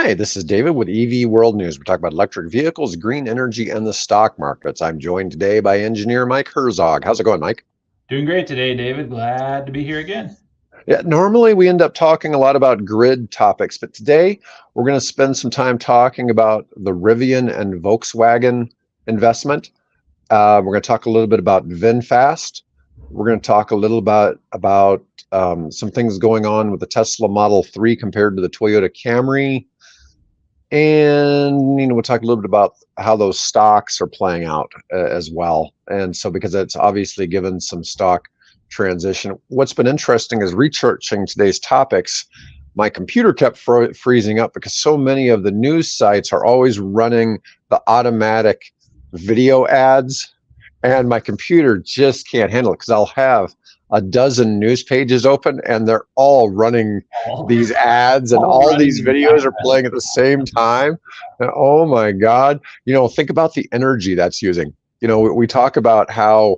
Hi, this is David with EV World News. We're talking about electric vehicles, green energy, and the stock markets. I'm joined today by engineer Mike Herzog. How's it going, Mike? Doing great today, David. Glad to be here again. Yeah, normally we end up talking a lot about grid topics, but today we're going to spend some time talking about the Rivian and Volkswagen investment. We're going to talk a little bit about VinFast. We're going to talk a little about some things going on with the Tesla Model 3 compared to the Toyota Camry. And we'll talk a little bit about how those stocks are playing out as well. And so because it's obviously given some stock transition. What's been interesting is researching today's topics. My computer kept freezing up because so many of the news sites are always running the automatic video ads, and my computer just can't handle it because I'll have a dozen news pages open and they're all running these ads and all these videos are playing at the same time. And oh my God, think about the energy that's using. We talk about how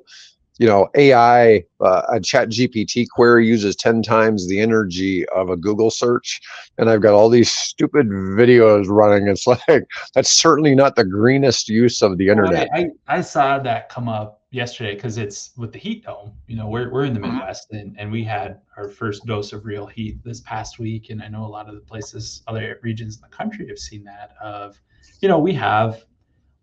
AI, a chat GPT query uses 10 times the energy of a Google search. And I've got all these stupid videos running. It's like, that's certainly not the greenest use of the internet. I saw that come up yesterday because it's with the heat dome. We're in the Midwest and we had our first dose of real heat this past week. And I know a lot of the places, other regions in the country have seen that we have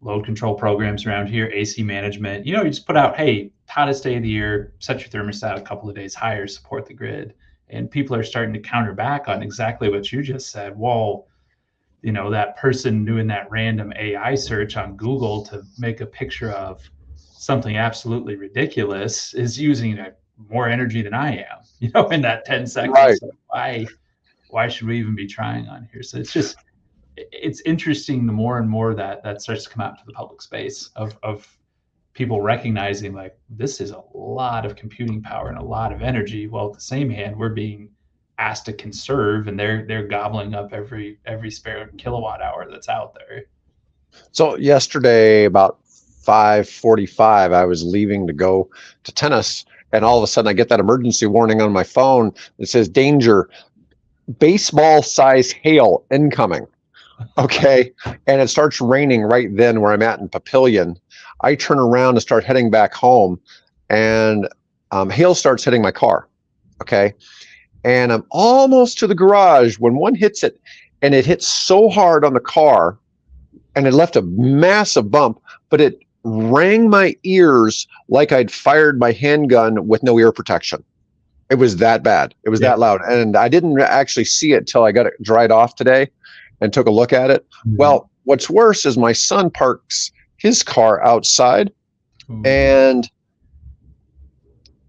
load control programs around here, AC management. You just put out, hey, hottest day of the year, set your thermostat a couple of days higher, support the grid. And people are starting to counter back on exactly what you just said. Well, that person doing that random AI search on Google to make a picture of something absolutely ridiculous is using more energy than I am, in that 10 seconds. Right. So why should we even be trying on here? So it's interesting the more and more that starts to come out to the public space of people recognizing like this is a lot of computing power and a lot of energy. Well, at the same hand, we're being asked to conserve and they're gobbling up every spare kilowatt hour that's out there. So yesterday about 5:45, I was leaving to go to tennis, and all of a sudden I get that emergency warning on my phone that says danger, baseball size hail incoming. Okay. And it starts raining right then where I'm at in Papillion. I turn around and start heading back home, and hail starts hitting my car. Okay. And I'm almost to the garage when one hits it, and it hits so hard on the car and it left a massive bump, but it rang my ears like I'd fired my handgun with no ear protection. It was that bad. It was that loud. And I didn't actually see it till I got it dried off today and took a look at it. Mm-hmm. Well, what's worse is my son parks his car outside, and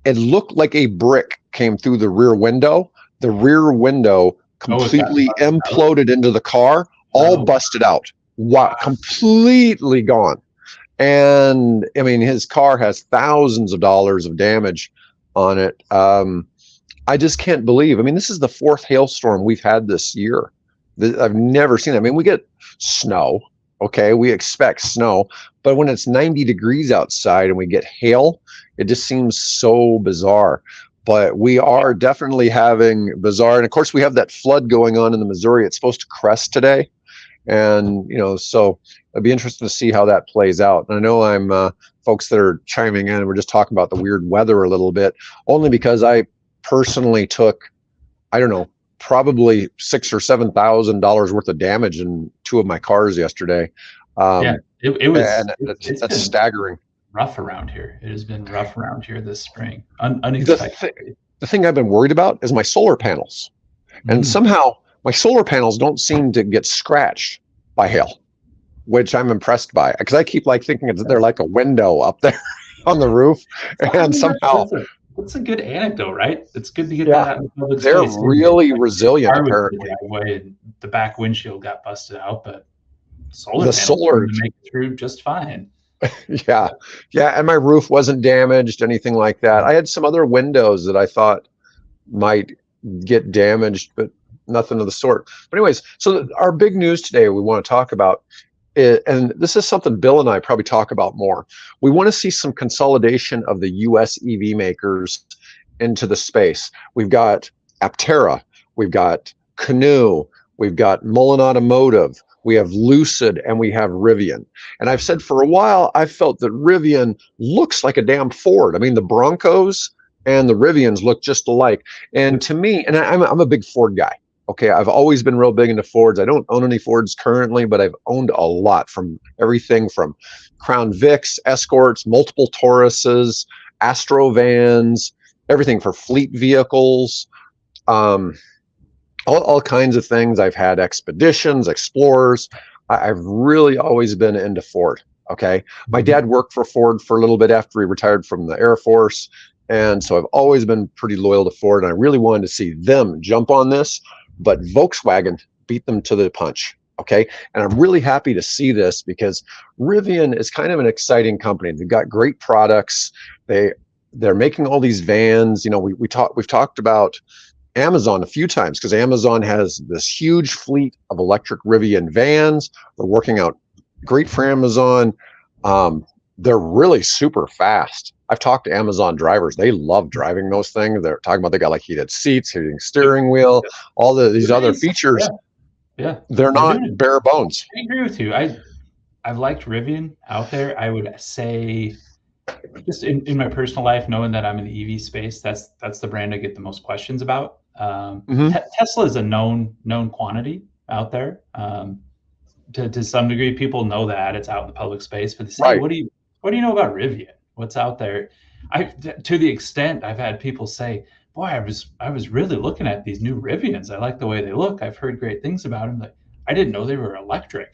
it looked like a brick came through the rear window. The rear window completely imploded into the car, all busted out. Wow, completely gone. And I mean, his car has thousands of dollars of damage on it. I just can't believe. I mean, this is the fourth hailstorm we've had this year. I've never seen that. I mean, we get snow, okay? We expect snow, but when it's 90 degrees outside and we get hail, it just seems so bizarre. But we are definitely having bizarre, and of course we have that flood going on in the Missouri. It's supposed to crest today, and so it'd be interesting to see how that plays out. And I know I'm folks that are chiming in. We're just talking about the weird weather a little bit, only because I personally took, I don't know, probably $6,000 or $7,000 worth of damage in two of my cars yesterday. It was. That's staggering. Rough around here. It has been rough around here this spring. Unexpected. The thing I've been worried about is my solar panels, and somehow my solar panels don't seem to get scratched by hail, which I'm impressed by because I keep thinking they're like a window up there on the roof, and somehow. That's a good anecdote, right? It's good to get that out in the public they're space. really resilient, apparently. The back windshield got busted out, but solar panels make it through just fine. Yeah. And my roof wasn't damaged, anything like that. I had some other windows that I thought might get damaged, but nothing of the sort. But anyways, so our big news today we want to talk about, and this is something Bill and I probably talk about more. We want to see some consolidation of the U.S. EV makers into the space. We've got Aptera, we've got Canoo, we've got Mullen Automotive, we have Lucid, and we have Rivian. And I've said for a while, I felt that Rivian looks like a damn Ford. I mean, the Broncos and the Rivians look just alike. And to me, and I'm a big Ford guy. Okay, I've always been real big into Fords. I don't own any Fords currently, but I've owned a lot, from everything from Crown Vics, Escorts, multiple Tauruses, Astro vans, everything for fleet vehicles, all kinds of things. I've had Expeditions, Explorers. I've really always been into Ford. Okay, my dad worked for Ford for a little bit after he retired from the Air Force, and so I've always been pretty loyal to Ford, and I really wanted to see them jump on this, but Volkswagen beat them to the punch. Okay, and I'm really happy to see this, because Rivian is kind of an exciting company. They've got great products. They're making all these vans. You know, we've talked about Amazon a few times, because Amazon has this huge fleet of electric Rivian vans. They're working out great for Amazon. They're really super fast. I've talked to Amazon drivers. They love driving those things. They're talking about they got like heated seats, heating steering wheel, all these other features. Yeah. They're not bare bones. I agree with you. I've liked Rivian out there. I would say, just in my personal life, knowing that I'm in the EV space, that's the brand I get the most questions about. Tesla is a known quantity out there. To some degree, people know that it's out in the public space, but they say, right. What do you know about Rivian? What's out there? To the extent I've had people say, boy, I was really looking at these new Rivians. I like the way they look. I've heard great things about them. Like, I didn't know they were electric.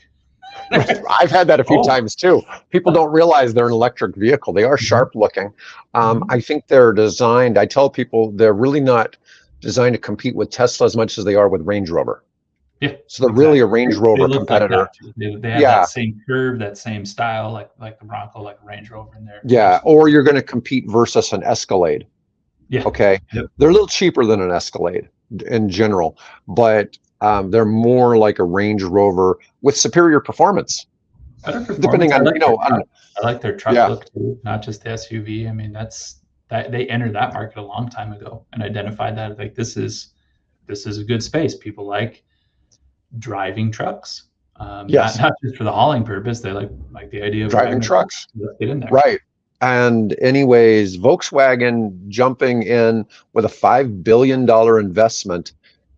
I've had that a few times too. People don't realize they're an electric vehicle. They are sharp looking. I think they're designed, I tell people they're really not designed to compete with Tesla as much as they are with Range Rover. Yeah. So they're really a Range Rover competitor. Like they have that same curve, that same style, like the Bronco, like Range Rover in there. Yeah. Or you're going to compete versus an Escalade. Yeah. Okay. Yep. They're a little cheaper than an Escalade in general, but they're more like a Range Rover with superior performance. Better performance. Depending on, I like their truck look too, not just the SUV. I mean, that they entered that market a long time ago and identified that like this is a good space. People like driving trucks. Not just for the hauling purpose. They like the idea of driving trucks. Let's get in there. Right. And anyways, Volkswagen jumping in with a $5 billion investment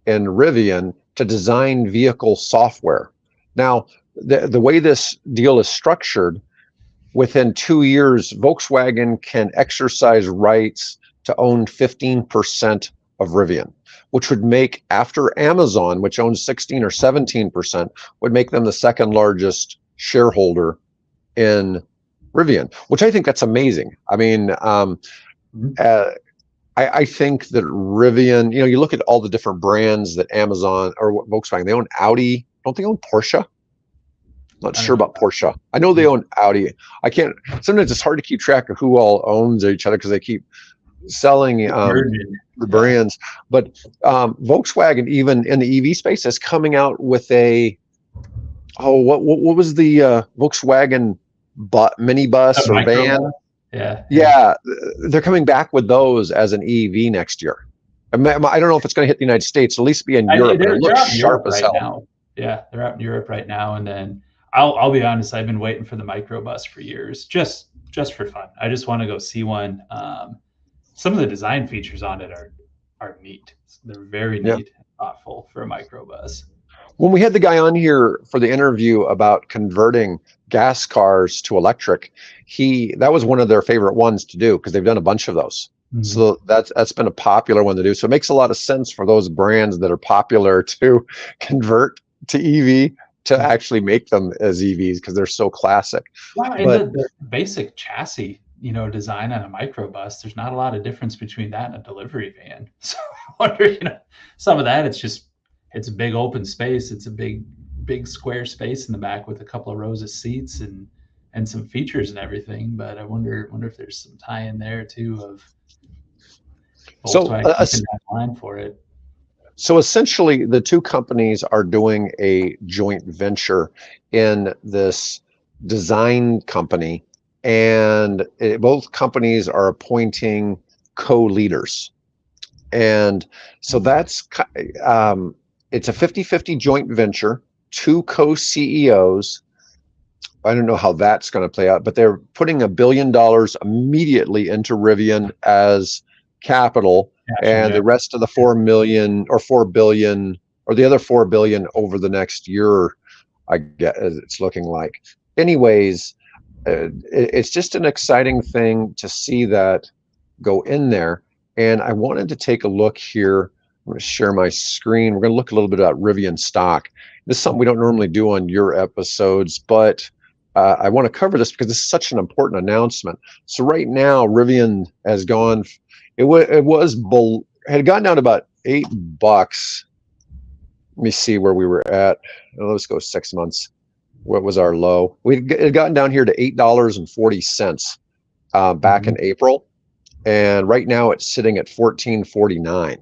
in Rivian to design vehicle software. Now, the way this deal is structured, within 2 years, Volkswagen can exercise rights to own 15% of Rivian, which would make, after Amazon, which owns 16 or 17%, would make them the second largest shareholder in Rivian, which I think that's amazing. I mean, I think that Rivian, you look at all the different brands that Amazon or Volkswagen, they own Audi. Don't they own Porsche? Not sure about Porsche. I know they own Audi. Sometimes it's hard to keep track of who all owns each other because they keep selling the brands. But Volkswagen, even in the EV space, is coming out with what was the Volkswagen minibus or van? Yeah, they're coming back with those as an EV next year. I don't know if it's going to hit the United States. It'll at least be in Europe. It looks sharp as hell. Now. Yeah, they're out in Europe right now. And then I'll be honest, I've been waiting for the microbus for years, just for fun. I just want to go see one. Some of the design features on it are neat. They're very neat and thoughtful for a microbus. When we had the guy on here for the interview about converting gas cars to electric, that was one of their favorite ones to do because they've done a bunch of those. Mm-hmm. So that's been a popular one to do. So it makes a lot of sense for those brands that are popular to convert to EV to actually make them as EVs because they're so classic. Well, and the basic chassis, design on a microbus, there's not a lot of difference between that and a delivery van. So I wonder, some of that, it's a big open space. It's a big square space in the back with a couple of rows of seats and some features and everything. But I wonder if there's some tie in there too of Volkswagen line for it. So essentially, the two companies are doing a joint venture in this design company, and both companies are appointing co-leaders. And so that's It's a 50-50 joint venture, two co-CEOs. I don't know how that's going to play out, but they're putting $1 billion immediately into Rivian as capital, Cash and the injection. rest of the 4 million or 4 billion, or the other 4 billion over the next year, I guess it's looking like. Anyways, it's just an exciting thing to see that go in there. And I wanted to take a look here. I'm going to share my screen. We're going to look a little bit about Rivian stock. This is something we don't normally do on your episodes, but I want to cover this because this is such an important announcement. So right now, Rivian has gone. It had gone down to about $8. Let me see where we were at. Let's go 6 months. What was our low? We had gotten down here to $8.40 back in April, and right now it's sitting at $14.49.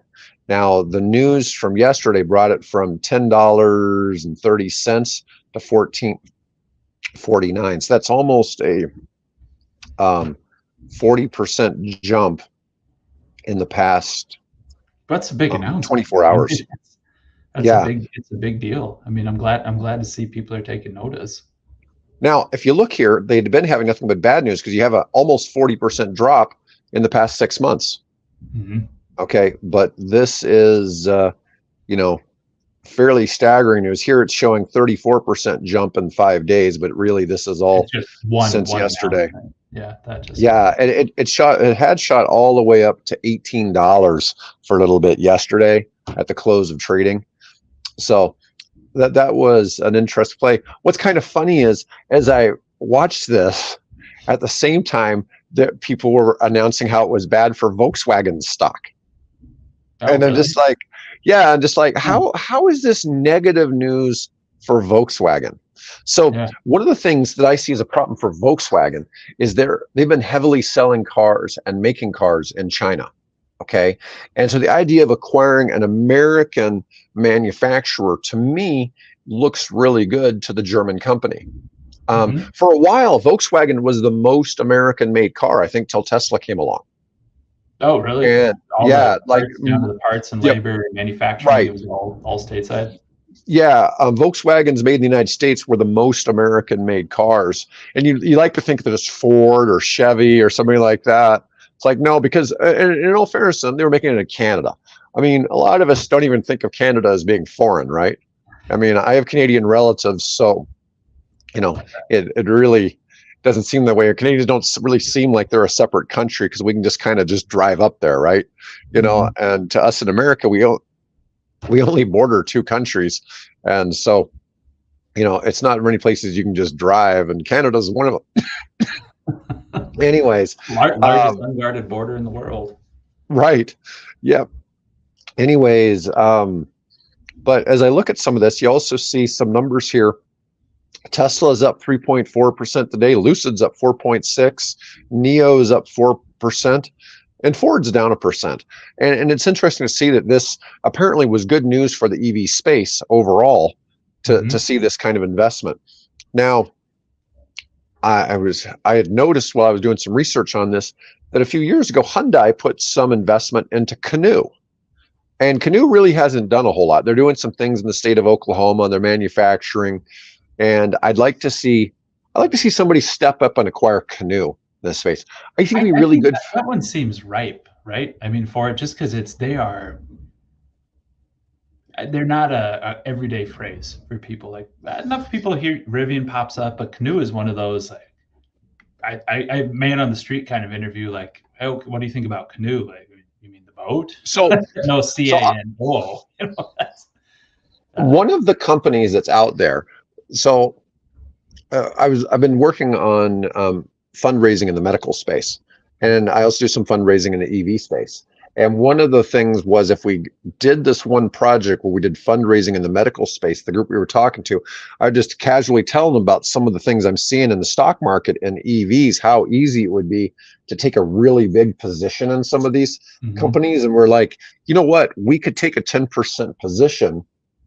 Now the news from yesterday brought it from $10.30 to $14.49. So that's almost a 40% jump in the past. That's a big announcement. 24 hours. It's a big deal. I mean, I'm glad to see people are taking notice. Now, if you look here, they'd been having nothing but bad news because you have a almost 40% drop in the past 6 months. Okay, but this is fairly staggering news. Here it's showing 34% jump in 5 days, but really this is all just since yesterday. Yeah, it had shot all the way up to $18 for a little bit yesterday at the close of trading. So that was an interest play. What's kind of funny is, as I watched this, at the same time that people were announcing how it was bad for Volkswagen stock. And I'm just like, how is this negative news for Volkswagen? So one of the things that I see as a problem for Volkswagen is they've been heavily selling cars and making cars in China. Okay. And so the idea of acquiring an American manufacturer, to me, looks really good to the German company. For a while, Volkswagen was the most American made car, I think, till Tesla came along. Oh, really? And down to the parts and labor and manufacturing, right. It was all stateside. Yeah, Volkswagens made in the United States were the most American-made cars, and you like to think that it's Ford or Chevy or somebody like that. It's like, no, because in all fairness, they were making it in Canada. I mean, a lot of us don't even think of Canada as being foreign, right? I mean, I have Canadian relatives, so it really doesn't seem that way. Canadians don't really seem like they're a separate country because we can just kind of just drive up there, right? And to us in America, we only border two countries, and so it's not many places you can just drive, and Canada's one of them. Anyways, largest unguarded border in the world. Right. Yeah. Anyways, but as I look at some of this, you also see some numbers here. Tesla is up 3.4% today. Lucid's up 4.6%. NIO is up 4%. And Ford's down 1%. And it's interesting to see that this apparently was good news for the EV space overall to see this kind of investment. Now, I had noticed while I was doing some research on this that a few years ago, Hyundai put some investment into Canoo. And Canoo really hasn't done a whole lot. They're doing some things in the state of Oklahoma. They're manufacturing. And I'd like to see somebody step up and acquire Canoo in this space. I think it'd be really good. That one seems ripe, right? I mean, for it, just because they're not a everyday phrase for people. Like, enough people hear Rivian pops up, but Canoo is one of those, like, I man on the street kind of interview, like, oh, what do you think about Canoo? Like, you mean the boat? So no, C-A-N-O. One of the companies that's out there. So I've been working on fundraising in the medical space, and I also do some fundraising in the EV space. And one of the things was, if we did this one project where we did fundraising in the medical space, the group we were talking to, I just casually tell them about some of the things I'm seeing in the stock market and EVs, how easy it would be to take a really big position in some of these companies. And we're like, you know what, we could take a 10% position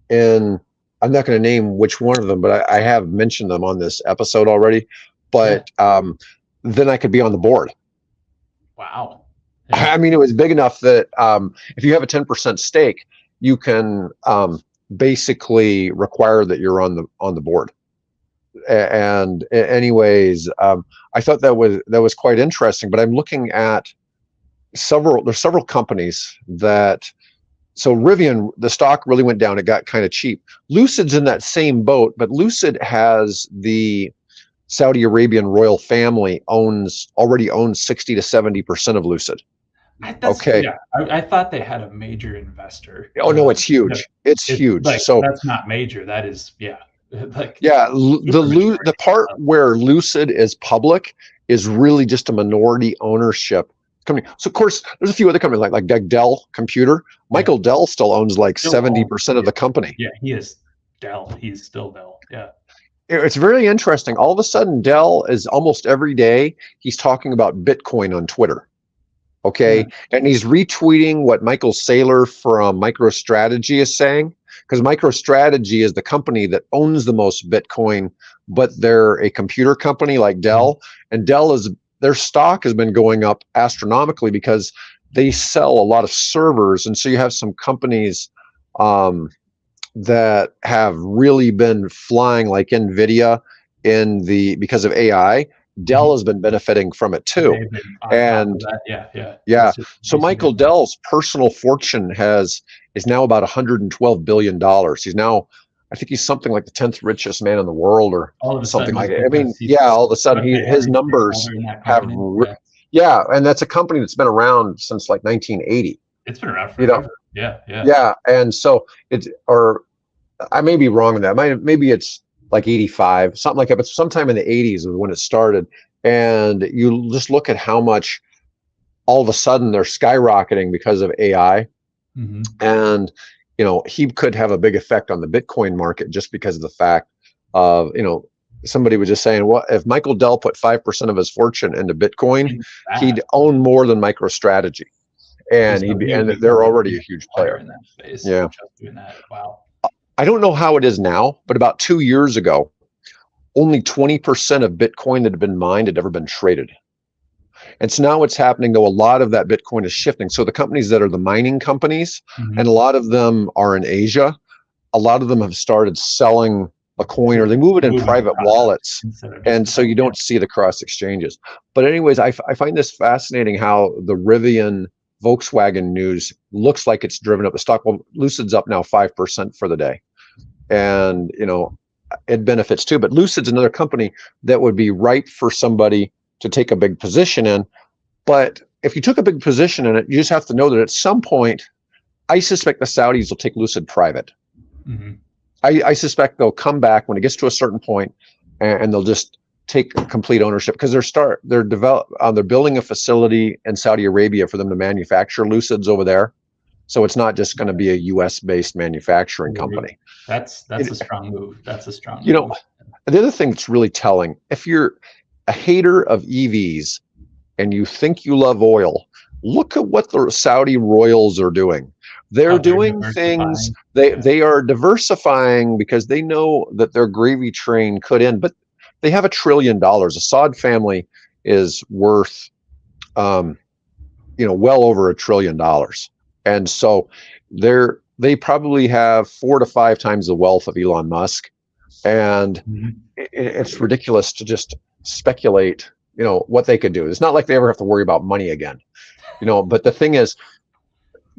in, I'm not going to name which one of them, but I have mentioned them on this episode already, but then I could be on the board. Wow. Yeah. I mean, it was big enough that if you have a 10% stake, you can basically require that you're on the board. And anyways, I thought that was quite interesting. But I'm looking at there's several companies that, so Rivian, the stock really went down. It got kind of cheap. Lucid's in that same boat, but Lucid has the Saudi Arabian royal family already owns 60 to 70% of Lucid. Okay. Yeah, I thought they had a major investor. Oh no, it's huge. It's huge. Like, so that's not major. That is, yeah. Like, yeah, the part where Lucid is public is really just a minority ownership company. So of course, there's a few other companies like Dell Computer. Michael Dell still owns like 70% of the company. Yeah, he is Dell. He's still Dell. Yeah. It's very interesting. All of a sudden, Dell is almost every day he's talking about Bitcoin on Twitter. Okay. And he's retweeting what Michael Saylor from MicroStrategy is saying, because MicroStrategy is the company that owns the most Bitcoin, but they're a computer company like Dell. And their stock has been going up astronomically because they sell a lot of servers. And so you have some companies that have really been flying, like NVIDIA, because of AI. Dell has been benefiting from it too. And yeah. So Michael Dell's personal fortune is now about $112 billion. He's now, I think he's something like the 10th richest man in the world or something like that. I mean, all of a sudden his numbers have, and that's a company that's been around since like 1980. It's been around forever. Yeah. And so I may be wrong on that. Maybe it's like 85, something like that, but sometime in the 80s was when it started. And you just look at how much all of a sudden they're skyrocketing because of AI. And, he could have a big effect on the Bitcoin market just because of the fact of, somebody was just saying, well, if Michael Dell put 5% of his fortune into Bitcoin, he'd own more than MicroStrategy. And they're already a huge player in that space. Yeah. Doing that. Wow. I don't know how it is now, but about 2 years ago, only 20% of Bitcoin that had been mined had ever been traded. And so now what's happening, though, a lot of that Bitcoin is shifting. So the companies that are the mining companies, and a lot of them are in Asia, a lot of them have started selling a coin or they move it in private wallets. And so you don't see the cross exchanges. But anyways, I find this fascinating how the Rivian Volkswagen news looks like it's driven up the stock. Well, Lucid's up now 5% for the day. And, it benefits too. But Lucid's another company that would be ripe for somebody to take a big position in. But if you took a big position in it, you just have to know that at some point, I suspect the Saudis will take Lucid private. I suspect they'll come back when it gets to a certain point and they'll just take complete ownership because they're building a facility in Saudi Arabia for them to manufacture Lucids over there. So it's not just going to be a US based manufacturing company. That's a strong move. That's a strong move. The other thing that's really telling, if you're a hater of EVs and you think you love oil, look at what the Saudi royals are doing. They're doing things, they are diversifying because they know that their gravy train could end, but they have $1 trillion. The Saud family is worth, well over $1 trillion. And so they probably have 4 to 5 times the wealth of Elon Musk. And it's ridiculous to just speculate, what they could do. It's not like they ever have to worry about money again, but the thing is,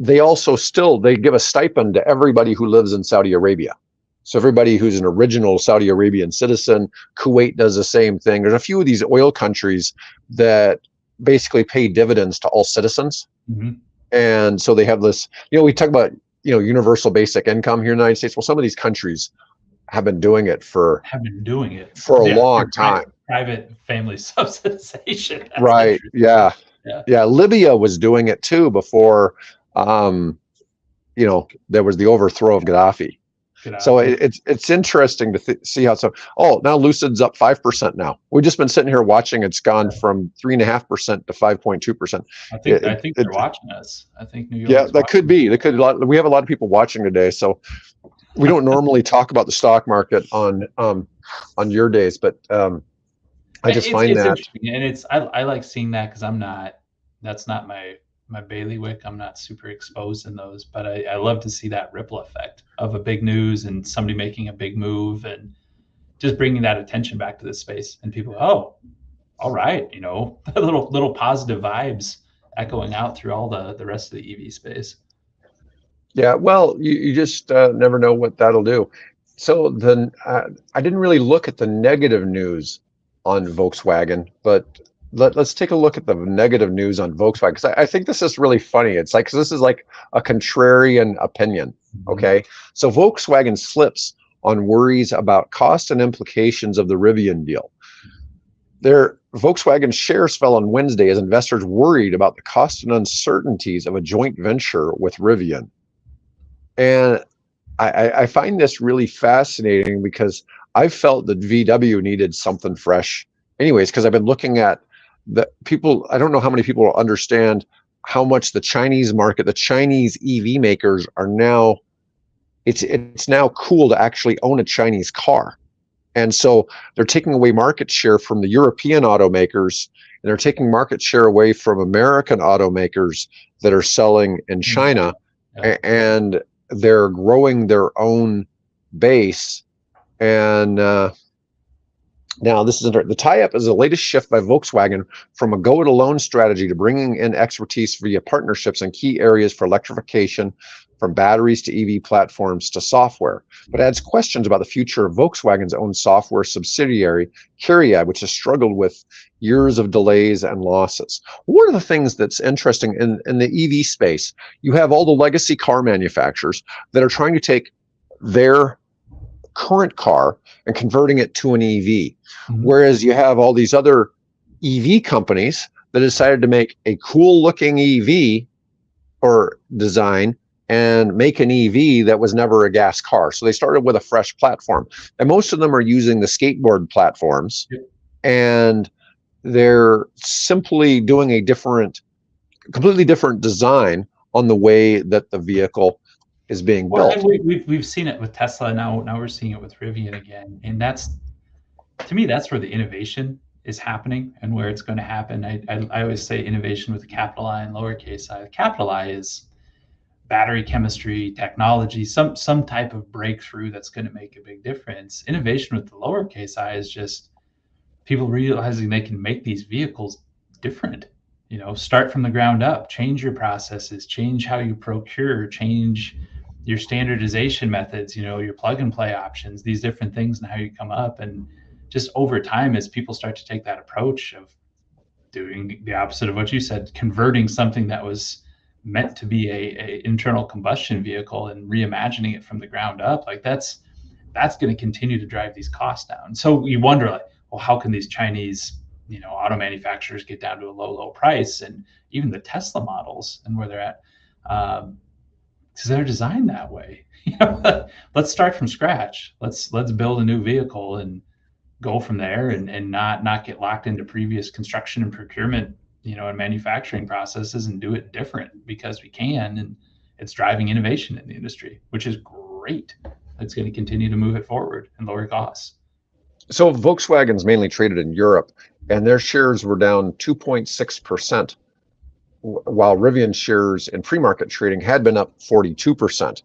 they give a stipend to everybody who lives in Saudi Arabia. So everybody who's an original Saudi Arabian citizen, Kuwait does the same thing. There's a few of these oil countries that basically pay dividends to all citizens. And so they have this, we talk about, universal basic income here in the United States. Well, some of these countries have been doing it for a long time. Private family subsidization. That's right. Yeah. Libya was doing it too before, there was the overthrow of Gaddafi. So it's interesting to see how now Lucid's up 5% now. We've just been sitting here watching. It's gone from 3.5% to 5.2%. I think they're watching us. I think New York. Yeah, that could be. We have a lot of people watching today. So we don't normally talk about the stock market on your days, but I just find that interesting. And I like seeing that because that's not my my bailiwick. I'm not super exposed in those, but I love to see that ripple effect of a big news and somebody making a big move and just bringing that attention back to the space, and people, oh, all right, little positive vibes echoing out through all the rest of the EV space. Yeah, well, you just never know what that'll do. So I didn't really look at the negative news on Volkswagen, but let's take a look at the negative news on Volkswagen, because I think this is really funny. It's like, 'cause this is like a contrarian opinion. Okay, so Volkswagen slips on worries about cost and implications of the Rivian deal. Their Volkswagen shares fell on Wednesday as investors worried about the cost and uncertainties of a joint venture with Rivian. And I find this really fascinating because I felt that VW needed something fresh anyways, because I've been looking at the people. I don't know how many people understand how much the Chinese market, the Chinese EV makers are now, it's now cool to actually own a Chinese car. And so they're taking away market share from the European automakers, and they're taking market share away from American automakers that are selling in China. Yeah. And they're growing their own base. And now this is the tie-up is the latest shift by Volkswagen from a go-it-alone strategy to bringing in expertise via partnerships in key areas for electrification, from batteries to EV platforms to software, but adds questions about the future of Volkswagen's own software subsidiary, Kyria, which has struggled with years of delays and losses. One of the things that's interesting in the EV space, you have all the legacy car manufacturers that are trying to take their current car and converting it to an EV, whereas you have all these other EV companies that decided to make a cool looking EV or design and make an EV that was never a gas car. So they started with a fresh platform, and most of them are using the skateboard platforms. Yep. And they're simply doing a completely different design on the way that the vehicle is being built. We've seen it with Tesla. Now we're seeing it with Rivian again. And that's, to me, that's where the innovation is happening and where it's going to happen. I always say innovation with a capital I and lowercase I. Capital I is battery chemistry, technology, some type of breakthrough that's going to make a big difference. Innovation with the lowercase I is just people realizing they can make these vehicles different. Start from the ground up, change your processes, change how you procure, change your standardization methods, your plug and play options, these different things and how you come up. And just over time, as people start to take that approach of doing the opposite of what you said, converting something that was meant to be a internal combustion vehicle and reimagining it from the ground up, like that's going to continue to drive these costs down. So you wonder, like, well, how can these Chinese, auto manufacturers get down to a low price? And even the Tesla models and where they're at, because they're designed that way. Let's start from scratch. Let's build a new vehicle and go from there, and not get locked into previous construction and procurement, and manufacturing processes, and do it different because we can. And it's driving innovation in the industry, which is great. It's going to continue to move it forward and lower costs. So Volkswagen's mainly traded in Europe, and their shares were down 2.6%, while Rivian shares in pre-market trading had been up 42%.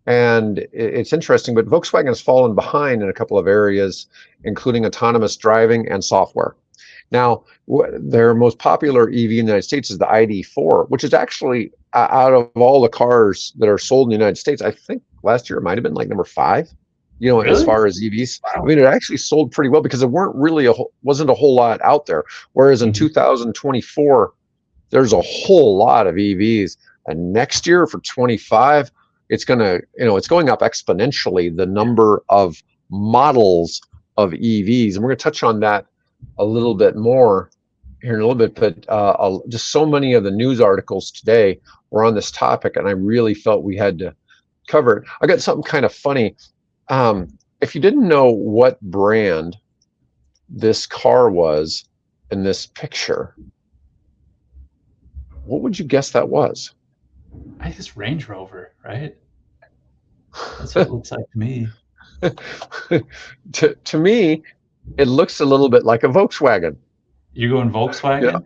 And it's interesting, but Volkswagen has fallen behind in a couple of areas, including autonomous driving and software. Now, their most popular EV in the United States is the ID.4, which is actually, out of all the cars that are sold in the United States, I think last year it might have been like number 5. Really? As far as EVs, wow. I mean, it actually sold pretty well because there wasn't a whole lot out there. Whereas in 2024, there's a whole lot of EVs, and next year for 25, it's going up exponentially, the number of models of EVs, and we're going to touch on that a little bit more here in a little bit. But just so many of the news articles today were on this topic, and I really felt we had to cover it. I got something kind of funny. If you didn't know what brand this car was in this picture, what would you guess that was? I guess Range Rover, right? That's what it looks like to me. To me, it looks a little bit like a Volkswagen. You're going Volkswagen?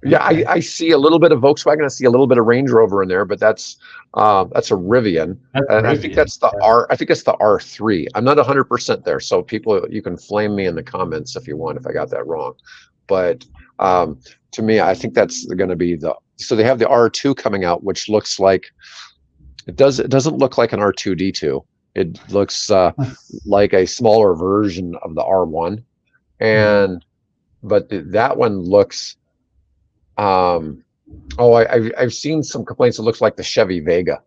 Yeah, Okay, I see a little bit of Volkswagen. I see a little bit of Range Rover in there, but that's a Rivian, that's and I think Rivian. that's the R. I think it's the R3. I'm not 100% there, so people, you can flame me in the comments if you want if I got that wrong. But to me, I think that's going to be the. So they have the R2 coming out, which looks like it does. It doesn't look like an R2D2. It looks like a smaller version of the R1, Mhm. and but that one looks. Um, Oh, I've seen some complaints. It looks like the Chevy Vega,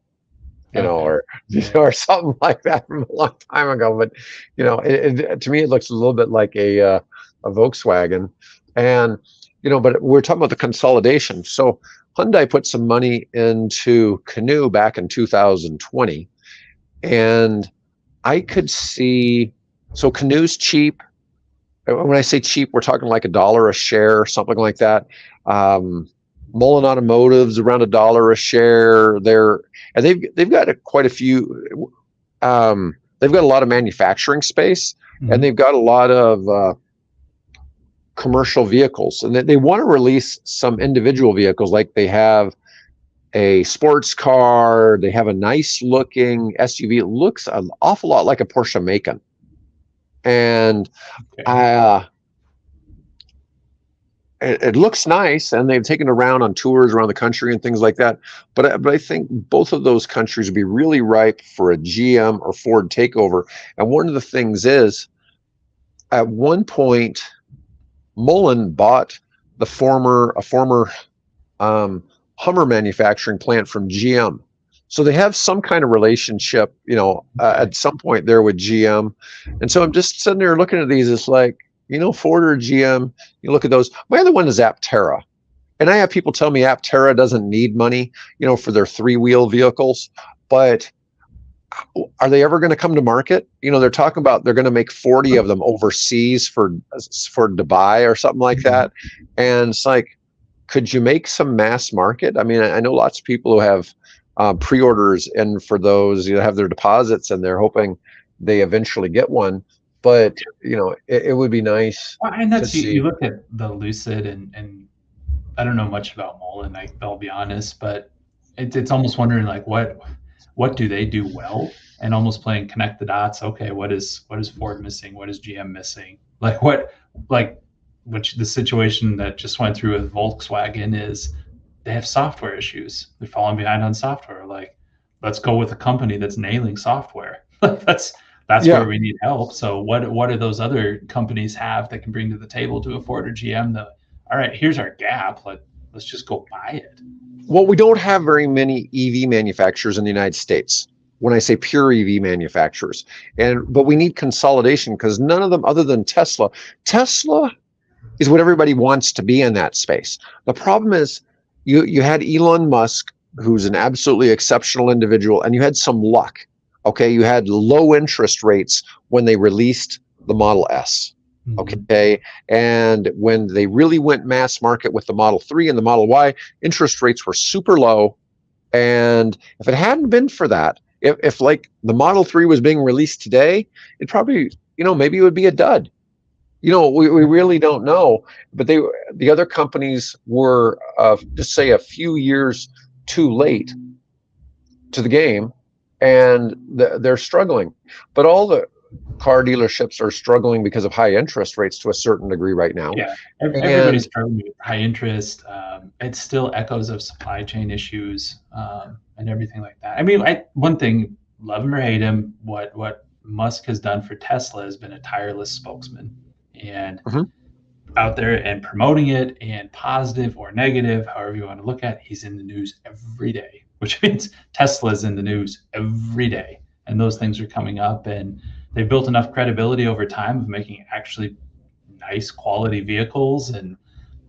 Okay. or Yeah. or something like that from a long time ago. But to me, it looks a little bit like a Volkswagen, and But we're talking about the consolidation. So Hyundai put some money into Canoe back in 2020, and I could see. So Canoe's cheap. When I say cheap, we're talking like $1 a share or something like that. Um, Mullen Automotive's around $1 a share. They've got quite a few. They've got a lot of manufacturing space, and Mhm. they've got a lot of commercial vehicles, and they want to release some individual vehicles. Like they have a sports car. They have a nice looking SUV. It looks an awful lot like a Porsche Macan, and Okay. I. It looks nice, and they've taken it around on tours around the country and things like that. But I think both of those countries would be really ripe for a GM or Ford takeover. And one of the things is, at one point, Mullen bought a former um, Hummer manufacturing plant from GM. So they have some kind of relationship, Okay. at some point there with GM. And so I'm just sitting there looking at these. It's like, Ford or GM, you look at those. My other one is Aptera. And I have people tell me Aptera doesn't need money, for their three-wheel vehicles. But are they ever going to come to market? They're talking about they're going to make 40 of them overseas for Dubai or something like Mhm. that. And it's like, could you make some mass market? I mean, I know lots of people who have pre-orders, and for those, have their deposits, and they're hoping they eventually get one. But it would be nice Well, and to that's you see. look at the Lucid and I don't know much about Mullen, I'll be honest, but it's almost wondering like what do they do well, and almost playing connect the dots. Okay, what is Ford missing? What is GM missing? Like which the situation that just went through with Volkswagen is they have software issues. They're falling behind on software. Like, let's go with a company that's nailing software. That's where Yeah. we need help. So what do those other companies have that can bring to the table to afford a GM? All right, here's our gap. Let's just go buy it. Well, we don't have very many EV manufacturers in the United States. When I say pure EV manufacturers, but we need consolidation, because none of them, other than Tesla is what everybody wants to be in that space. The problem is, you had Elon Musk, who's an absolutely exceptional individual, and you had some luck. Okay, you had low interest rates when they released the Model S. Mhm. Okay, and when they really went mass market with the Model 3 and the Model Y, interest rates were super low. And if it hadn't been for that, if like the Model 3 was being released today, it probably, maybe it would be a dud. We really don't know. But the other companies were, just say, a few years too late to the game, and they're struggling. But all the car dealerships are struggling because of high interest rates to a certain degree right now. Yeah, everybody's And struggling with high interest. It's still echoes of supply chain issues, and everything like that. I mean, one thing, love him or hate him, what Musk has done for Tesla has been a tireless spokesman, and mhm, out there and promoting it, and positive or negative, however you want to look at it, he's in the news every day, which means Tesla's in the news every day, and those things are coming up, and they've built enough credibility over time of making actually nice quality vehicles, and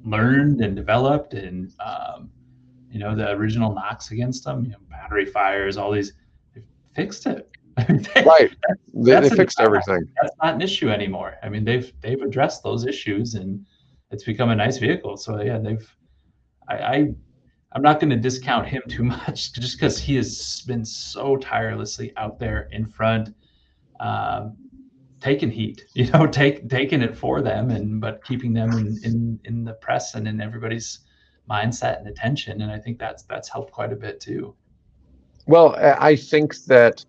learned and developed, and the original knocks against them, battery fires, all these, they've fixed it. right, they that's a, fixed everything. that's not an issue anymore. I mean, they've addressed those issues, and it's become a nice vehicle. So yeah, I, I I'm not going to discount him too much, just because he has been so tirelessly out there in front, um, taking heat, taking it for them, but keeping them in the press and in everybody's mindset and attention, and I think that's helped quite a bit too. Well, I think that,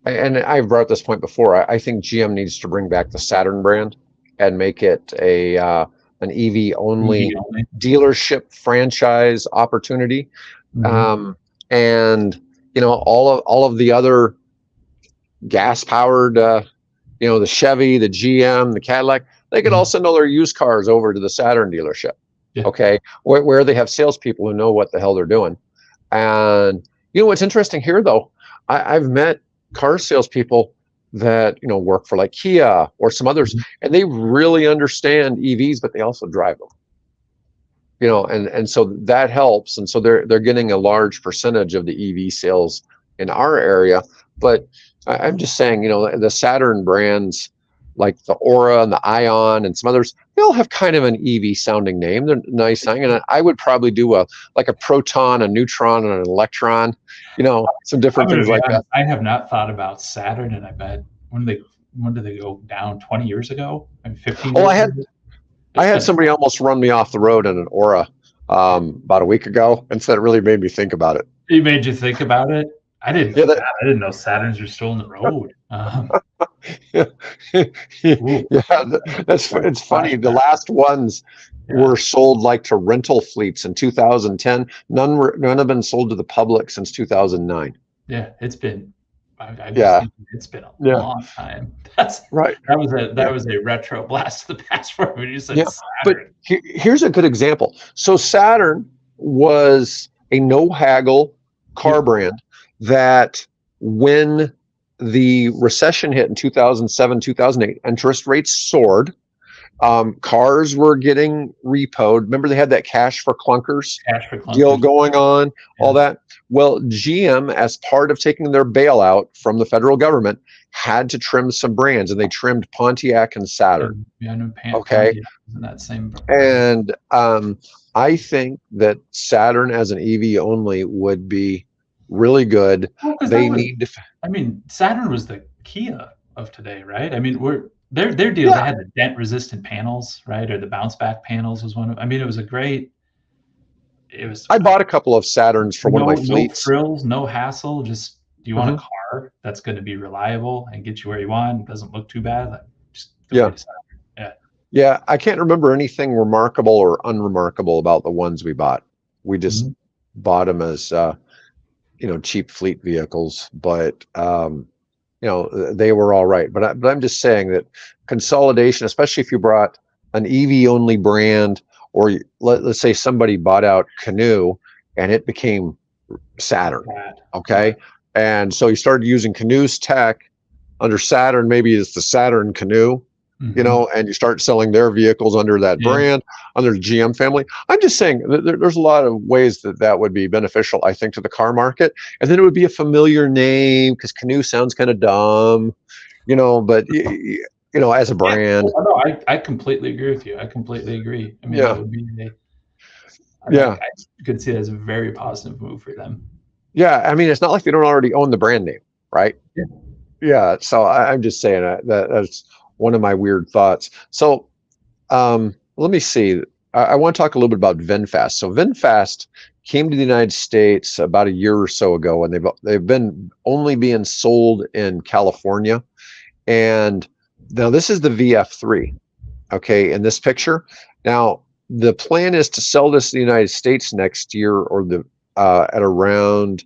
and I've brought this point before. I think GM needs to bring back the Saturn brand and make it a an EV only dealership franchise opportunity. And all of the other gas powered, the Chevy, the GM, the Cadillac, they could all send all their used cars over to the Saturn dealership. Yeah. Okay, where they have salespeople who know what the hell they're doing. And what's interesting here, though, I've met car salespeople that work for like Kia or some others, and they really understand EVs, but they also drive them. And so that helps, and so they're getting a large percentage of the EV sales in our area. But I'm just saying, the Saturn brands like the Aura and the Ion and some others, they all have kind of an EV sounding name. They're nice thing, and I would probably do a proton, a neutron, and an electron. Some different things like that. I have not thought about Saturn, and I bet when did they go down? 20 years ago? I mean, 15 years ago? I had somebody almost run me off the road in an Aura about a week ago, and so it really made me think about it. It made you think about it? I didn't know that. I didn't know Saturns are still on the road. It's funny. The last ones were sold like to rental fleets in 2010. None have been sold to the public since 2009. Yeah, it's been. It's been a long time. That's right. That was a retro blast to the past for me. You said Saturn. But here's a good example. So Saturn was a no haggle car brand that, when the recession hit in 2007, 2008, interest rates soared. Cars were getting repoed. Remember, they had that cash for clunkers deal going on, all that. Well, GM, as part of taking their bailout from the federal government, had to trim some brands, and they trimmed Pontiac and Saturn. Okay. In that same. And I think that Saturn as an EV only would be really good. Saturn was the Kia of today, right? I mean, their deal. They had the dent resistant panels, right? Or the bounce back panels was one of. I mean, it was a great. I bought a couple of Saturns for one of my fleets. No frills, no hassle. Just, do you want a car that's going to be reliable and get you where you want? Doesn't look too bad. Like, just go to Saturn. Yeah. I can't remember anything remarkable or unremarkable about the ones we bought. We just bought them as cheap fleet vehicles, but they were all right. But I'm just saying that consolidation, especially if you brought an EV only brand, or let's say somebody bought out Canoe and it became Saturn. Okay. And so you started using Canoe's tech under Saturn. Maybe it's the Saturn Canoe, and you start selling their vehicles under that brand, under the GM family. I'm just saying there's a lot of ways that would be beneficial, I think, to the car market. And then it would be a familiar name, because Canoe sounds kind of dumb, but as a brand. I completely agree with you. I completely agree. I mean, it would be I could see it as a very positive move for them. Yeah, I mean, it's not like they don't already own the brand name, right? Yeah. So I'm just saying that's one of my weird thoughts. So let me see. I want to talk a little bit about VinFast. So VinFast came to the United States about a year or so ago, and they've been only being sold in California. And now this is the VF3, okay, in this picture. Now the plan is to sell this in the United States next year, or at around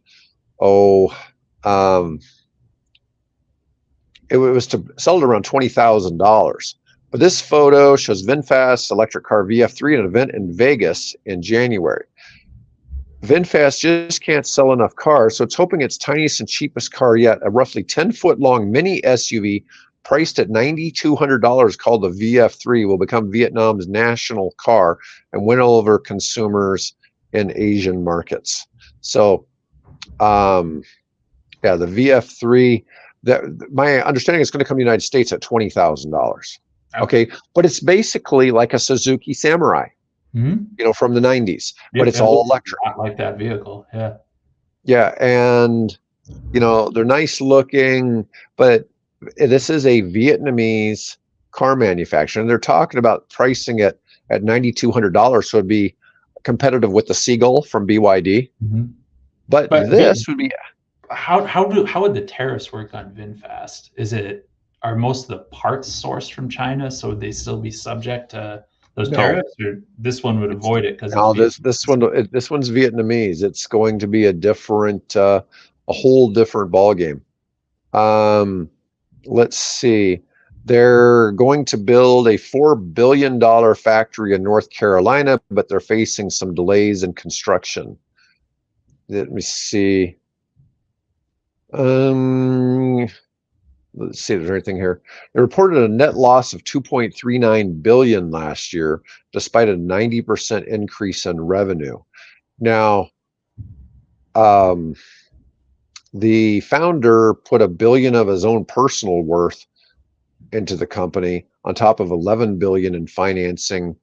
it was to sell it around $20,000. But this photo shows VinFast electric car VF3 at an event in Vegas in January. VinFast just can't sell enough cars, so it's hoping its tiniest and cheapest car yet, a roughly 10-foot long mini SUV priced at $9,200, called the VF3, will become Vietnam's national car and win over consumers in Asian markets. So, the VF3, my understanding is going to come to the United States at $20,000. Okay, but it's basically like a Suzuki Samurai, from the 90s, but it's all electric. Not like that vehicle, Yeah, and they're nice looking, but this is a Vietnamese car manufacturer, and they're talking about pricing it at $9,200. So it'd be competitive with the Seagull from BYD. Mm-hmm. But this would be how would the tariffs work on VinFast? Are most of the parts sourced from China, so would they still be subject to those tariffs, or this one would avoid it because this one's Vietnamese. It's going to be a whole different ball game. Let's see. They're going to build a $4 billion factory in North Carolina, but they're facing some delays in construction. Let me see. Let's see, there's anything here. They reported a net loss of 2.39 billion last year, despite a 90% increase in revenue. Now, the founder put $1 billion of his own personal worth into the company on top of 11 billion in financing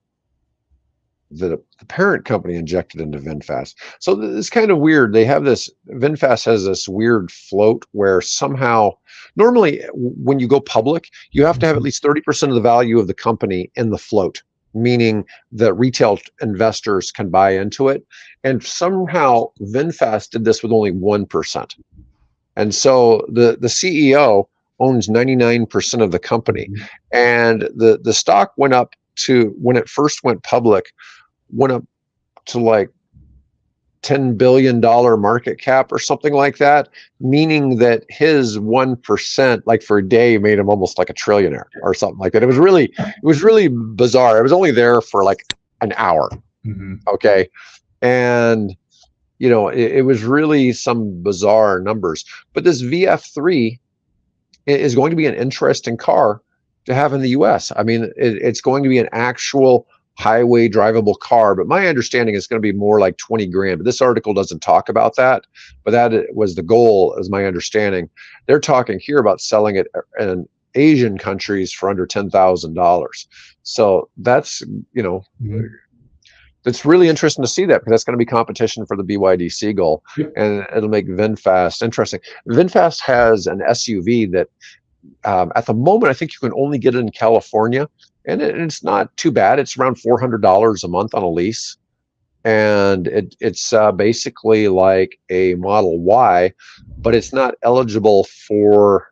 the parent company injected into VinFast. So it's kind of weird. VinFast has this weird float where somehow, normally when you go public, you have to have at least 30% of the value of the company in the float, meaning that retail investors can buy into it. And somehow VinFast did this with only 1%. And so the CEO owns 99% of the company. And the stock went up to, when it first went public, went up to like $10 billion market cap or something like that, meaning that his 1%, like for a day, made him almost like a trillionaire or something like that. It was really bizarre. I was only there for like an hour. Mm-hmm. Okay. And it was really some bizarre numbers, but this VF3 is going to be an interesting car to have in the US. I mean, it's going to be an actual highway drivable car, but my understanding is going to be more like 20 grand. But this article doesn't talk about that, but that was the goal, as my understanding. They're talking here about selling it in Asian countries for under $10,000. So that's, it's really interesting to see that, because that's going to be competition for the BYD Seagull, and it'll make VinFast interesting. VinFast has an SUV that at the moment, I think you can only get it in California, and it's not too bad. It's around $400 a month on a lease, and it's basically like a Model Y, but it's not eligible for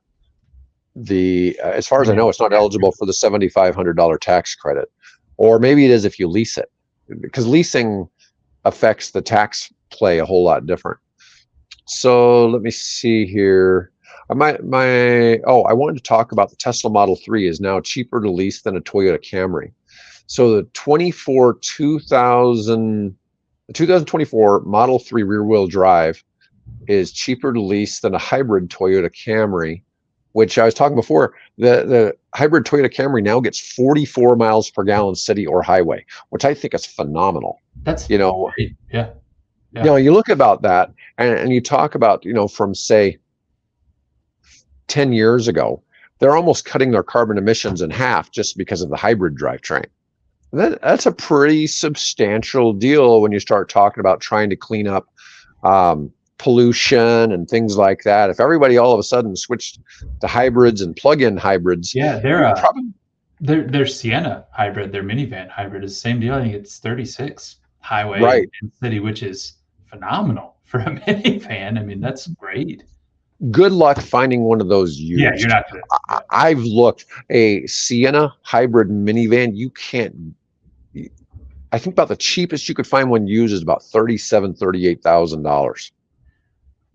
as far as I know, it's not eligible for the $7,500 tax credit, or maybe it is if you lease it, because leasing affects the tax play a whole lot different. So let me see here. I wanted to talk about the Tesla Model 3 is now cheaper to lease than a Toyota Camry. So the 2024 Model 3 rear-wheel drive is cheaper to lease than a hybrid Toyota Camry, which I was talking before. The hybrid Toyota Camry now gets 44 miles per gallon city or highway, which I think is phenomenal. That's great. Yeah. You look about that and you talk about, from say 10 years ago, they're almost cutting their carbon emissions in half just because of the hybrid drivetrain. That's a pretty substantial deal when you start talking about trying to clean up pollution and things like that. If everybody all of a sudden switched to hybrids and plug-in hybrids, their Sienna hybrid, their minivan hybrid is the same deal. I think it's 36 highway and city, which is phenomenal for a minivan. I mean, that's great. Good luck finding one of those used. Yeah, you're not good. I've looked. A Sienna hybrid minivan, you can't. I think about the cheapest you could find one used is about $38,000.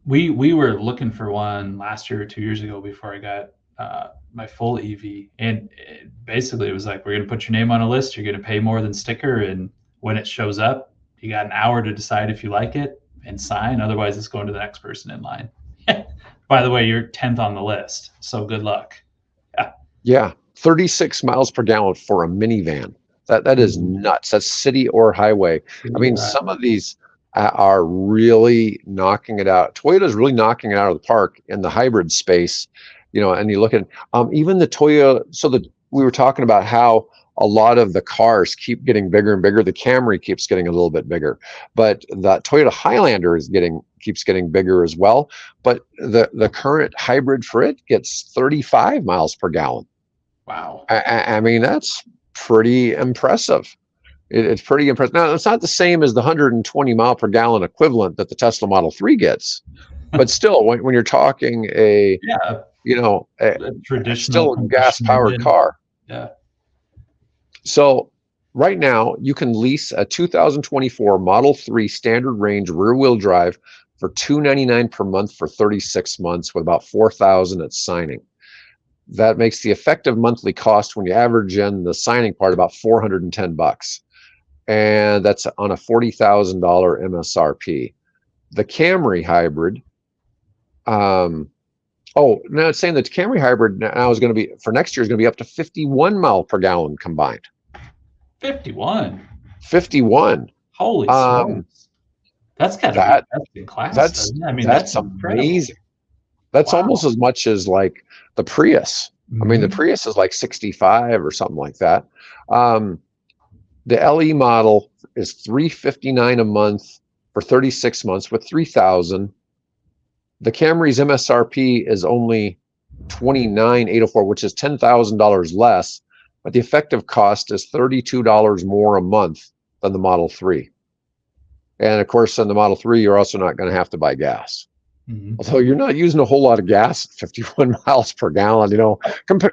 We were looking for one last year or 2 years ago before I got my full EV, and basically it was like, we're going to put your name on a list. You're going to pay more than sticker, and when it shows up, you got an hour to decide if you like it and sign. Otherwise, it's going to the next person in line. By the way, you're 10th on the list, so good luck. Yeah, 36 miles per gallon for a minivan. That is nuts. That's city or highway. I mean, some of these are really knocking it out. Toyota's really knocking it out of the park in the hybrid space, and you look at even the Toyota. We were talking about how a lot of the cars keep getting bigger and bigger. The Camry keeps getting a little bit bigger, but the Toyota Highlander keeps getting bigger as well. But the current hybrid for it gets 35 miles per gallon. Wow. I mean, that's pretty impressive. It's pretty impressive. Now, it's not the same as the 120 mile per gallon equivalent that the Tesla Model 3 gets, but still, when you're talking Yeah, a traditional still a gas combustion powered engine. car. Yeah. So right now, you can lease a 2024 Model 3 standard range rear wheel drive for $299 per month for 36 months with about $4,000 at signing. That makes the effective monthly cost when you average in the signing part about $410, and that's on a $40,000 MSRP. The Camry hybrid, now it's saying that the Camry hybrid now is going to be, for next year, is going to be up to 51 mile per gallon combined. 51. 51. Holy smokes. That's got to be best in class. That's amazing. That's almost as much as like the Prius. I mean, the Prius is like 65 or something like that. The LE model is $359 a month for 36 months with $3,000. The Camry's MSRP is only $29,804, which is $10,000 less, but the effective cost is $32 more a month than the Model 3. And of course, in the Model 3, you're also not going to have to buy gas. Although you're not using a whole lot of gas at 51 miles per gallon,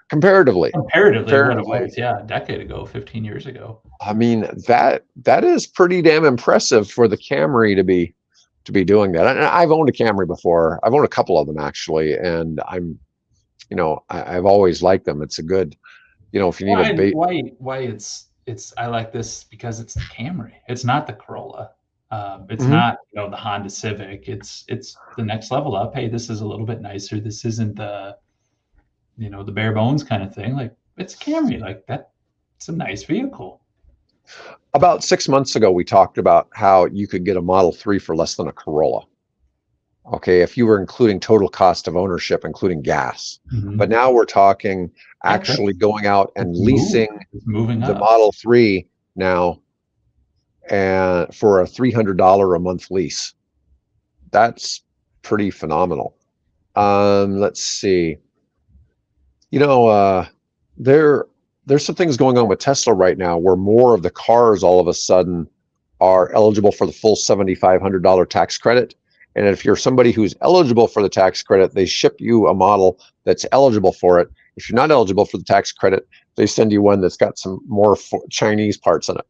comparatively. Comparatively, what it was, a decade ago, 15 years ago. I mean, that is pretty damn impressive for the Camry to be doing that. And I've owned a Camry before. I've owned a couple of them actually, and I've always liked them. It's a good, if you need why it's I like this because it's the Camry. It's not the Corolla. It's not the Honda Civic. It's the next level up. Hey, this is a little bit nicer. This isn't the the bare bones kind of thing. Like, it's Camry. Like, that. It's a nice vehicle. About 6 months ago, we talked about how you could get a Model 3 for less than a Corolla. Okay, if you were including total cost of ownership, including gas. But now we're talking actually going out and leasing the Model 3 now, and for a $300 a month lease. That's pretty phenomenal. Let's see. There's some things going on with Tesla right now where more of the cars all of a sudden are eligible for the full $7,500 tax credit. And if you're somebody who's eligible for the tax credit, they ship you a model that's eligible for it. If you're not eligible for the tax credit, they send you one that's got some more Chinese parts in it.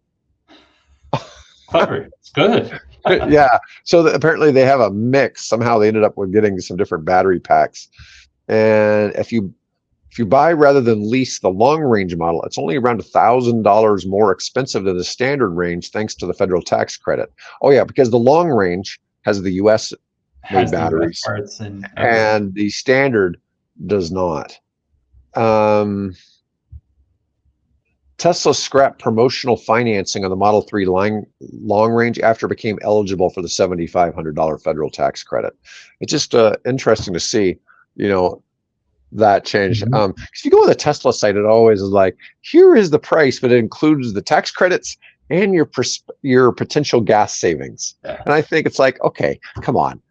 Clever. It's good. Yeah. So apparently they have a mix. Somehow they ended up with getting some different battery packs. And if you buy rather than lease the long range model, it's only around $1,000 more expensive than the standard range, thanks to the federal tax credit. Oh yeah, because the long range has the U.S. made batteries, parts and the standard does not. Tesla scrapped promotional financing on the Model 3 long range after it became eligible for the $7,500 federal tax credit. It's just interesting to see, that change. If you go on the Tesla site, it always is like, here is the price, but it includes the tax credits and your potential gas savings. And I think it's like, okay, come on.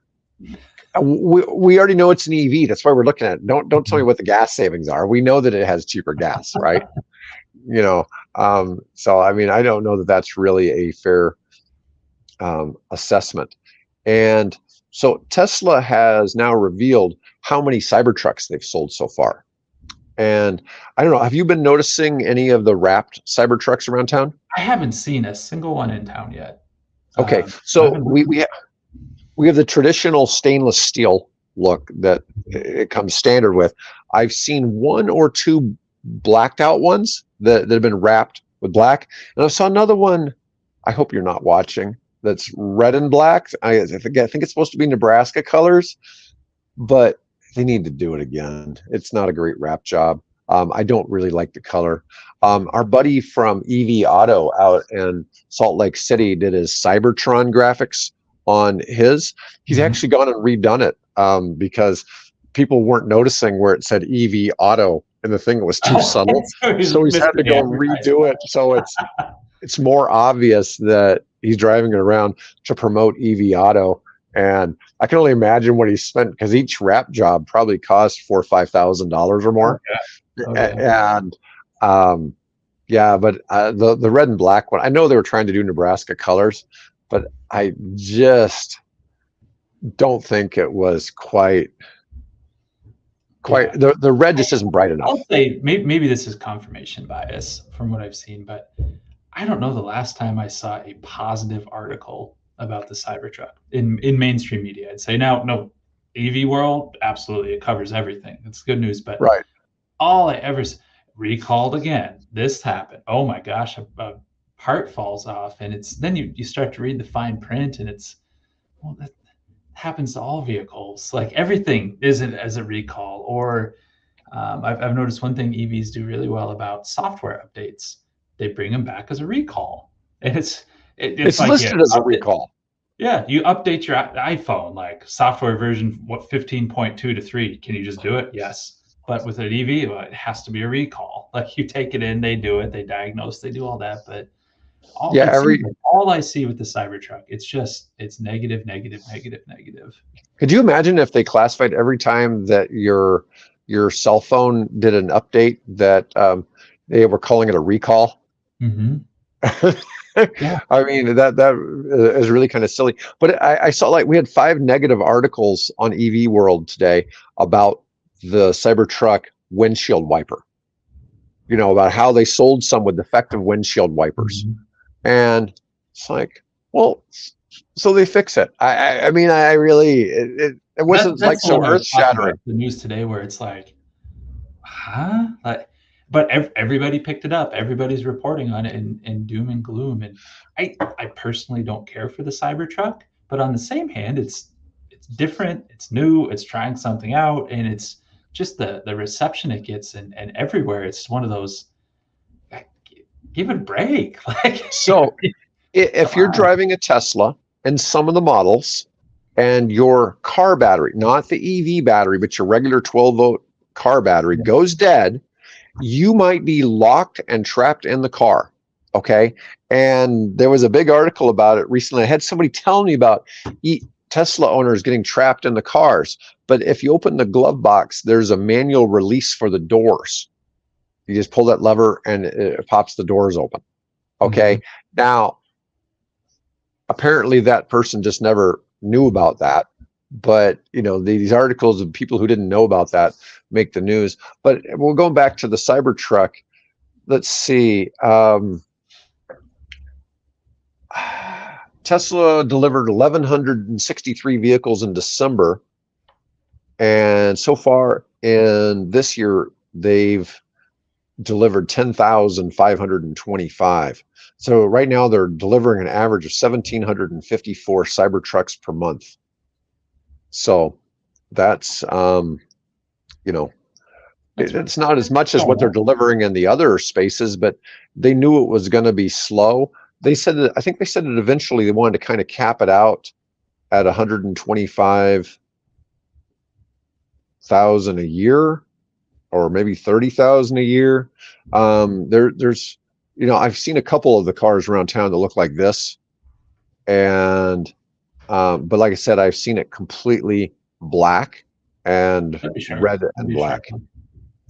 We already know it's an EV. That's why we're looking at it. Don't tell me what the gas savings are. We know that it has cheaper gas, right? So I mean, I don't know that that's really a fair assessment. And so Tesla has now revealed how many Cybertrucks they've sold so far. And I don't know, have you been noticing any of the wrapped Cybertrucks around town? I haven't seen a single one in town yet. Okay, so we have the traditional stainless steel look that it comes standard with. I've seen one or two blacked out ones that have been wrapped with black, and I saw another one. I hope you're not watching. That's red and black. I think it's supposed to be Nebraska colors, but they need to do it again. It's not a great wrap job. I don't really like the color. Our buddy from EV Auto out in Salt Lake City did his Cybertron graphics on his. He's actually gone and redone it because people weren't noticing where it said EV Auto and the thing was too subtle. So he's had to go and redo it. So it's more obvious that he's driving it around to promote EV Auto. And I can only imagine what he spent, because each wrap job probably cost $4,000 or $5,000 or more. And Yeah, but the red and black one, I know they were trying to do Nebraska colors, but I just don't think it was quite Yeah. the red just isn't bright enough. I'll say maybe this is confirmation bias from what I've seen, but I don't know the last time I saw a positive article about the Cybertruck in mainstream media. I'd say now, no, AV world, absolutely, it covers everything. It's good news, but Right. all I ever recalled again. This happened. Oh my gosh, a part falls off, and it's then you start to read the fine print, and it's well that happens to all vehicles. Like everything isn't as a recall. Or I've noticed one thing EVs do really well about software updates. They bring them back as a recall, and it's It's like listed as a recall. yeah, you update your iPhone, like software version 15.2 to 3. Can you just do it? Yes. But with an EV, well, it has to be a recall. Like you take it in, they do it, they diagnose, they do all that. But Yeah, it seems like all I see with the Cybertruck, it's negative, negative, negative, negative. could you imagine if they classified every time that your cell phone did an update that they were calling it a recall? Mm-hmm. Yeah. I mean, that is really kind of silly. But I saw like we had 5 negative articles on EV World today about the Cybertruck windshield wiper. You know, about how they sold some with defective windshield wipers. Mm-hmm. And it's like, well, so they fix it. I mean, I really, it wasn't like so earth shattering. The news today where it's like, huh? Like, but everybody picked it up. Everybody's reporting on it in doom and gloom. And I personally don't care for the Cybertruck, but on the same hand, it's different, it's new, it's trying something out, and it's just the reception it gets and everywhere. It's one of those, give it a break. Like So if you're driving a Tesla and some of the models and your car battery, not the EV battery, but your regular 12-volt car battery goes dead, you might be locked and trapped in the car. Okay. And there was a big article about it recently. I had somebody tell me about Tesla owners getting trapped in the cars. But if you open the glove box, there's a manual release for the doors. You just pull that lever and it pops the doors open. Okay. Mm-hmm. Now, apparently that person just never knew about that. But, you know, these articles of people who didn't know about that make the news. But we're going back to the Cybertruck. Let's see. Tesla delivered 1,163 vehicles in December. And so far in this year, they've delivered 10,525. So right now they're delivering an average of 1,754 Cybertrucks per month. So that's, you know, it's not as much as what they're delivering in the other spaces, but they knew it was going to be slow. They said that, I think they said that eventually they wanted to kind of cap it out at 125,000 a year, or maybe 30,000 a year. There's, you know, I've seen a couple of the cars around town that look like this, and but like I said, I've seen it completely black and red and black.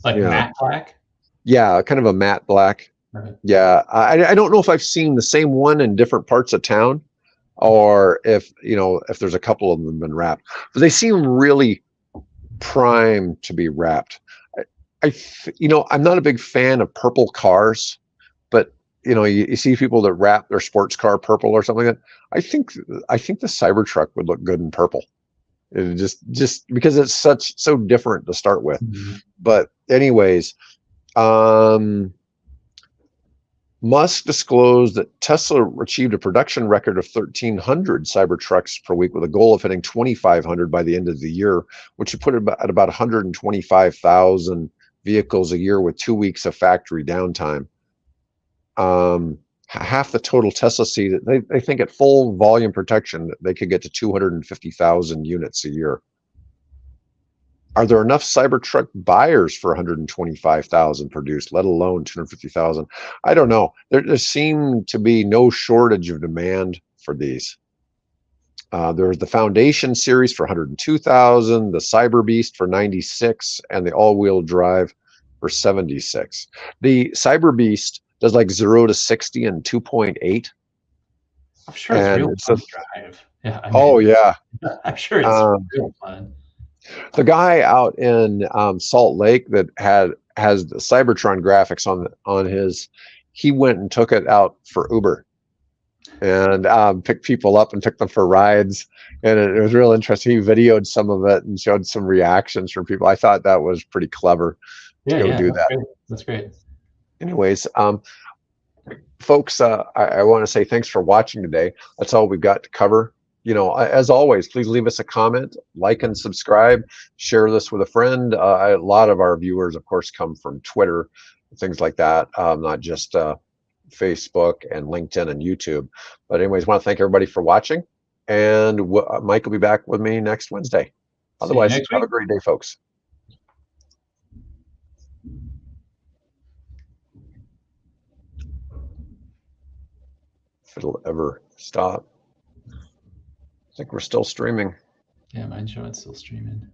Like matte black? Yeah, kind of a matte black. Right. Yeah, I don't know if I've seen the same one in different parts of town, or if, you know, if there's a couple of them been wrapped. But they seem really primed to be wrapped. You know, I'm not a big fan of purple cars, but you know, you see people that wrap their sports car purple or something like that. I think the Cybertruck would look good in purple. It just because it's so different to start with. Mm-hmm. But anyways, Musk disclosed that Tesla achieved a production record of 1,300 Cybertrucks per week with a goal of hitting 2,500 by the end of the year, which would put it at about 125,000 vehicles a year with 2 weeks of factory downtime. Half the total Tesla see that they think at full volume protection they could get to 250,000 units a year. Are there enough Cybertruck buyers for 125,000 produced, let alone 250,000? I don't know. There seemed to be no shortage of demand for these. There's the Foundation series for 102,000, the Cyber Beast for 96, and the all-wheel drive for 76. The Cyber Beast does like 0 to 60 in 2.8. I'm sure it's real And so, fun to drive. Yeah, I oh mean, yeah. I'm sure it's Um, real fun. the guy out in Salt Lake that has the Cybertron graphics on his, he went and took it out for Uber and picked people up and took them for rides. And it was real interesting. He videoed some of it and showed some reactions from people. I thought that was pretty clever to Yeah, go yeah, do that's that. great. That's great. Anyways, folks, I want to say thanks for watching today. That's all we've got to cover. As always, please leave us a comment, like and subscribe, share this with a friend. A lot of our viewers, of course, come from Twitter, things like that, not just Facebook and LinkedIn and YouTube. But anyways, want to thank everybody for watching, and Mike will be back with me next Wednesday. See you Otherwise, next have week. a great day, folks. If it'll ever stop. I think we're still streaming. Yeah, mine's showing still streaming.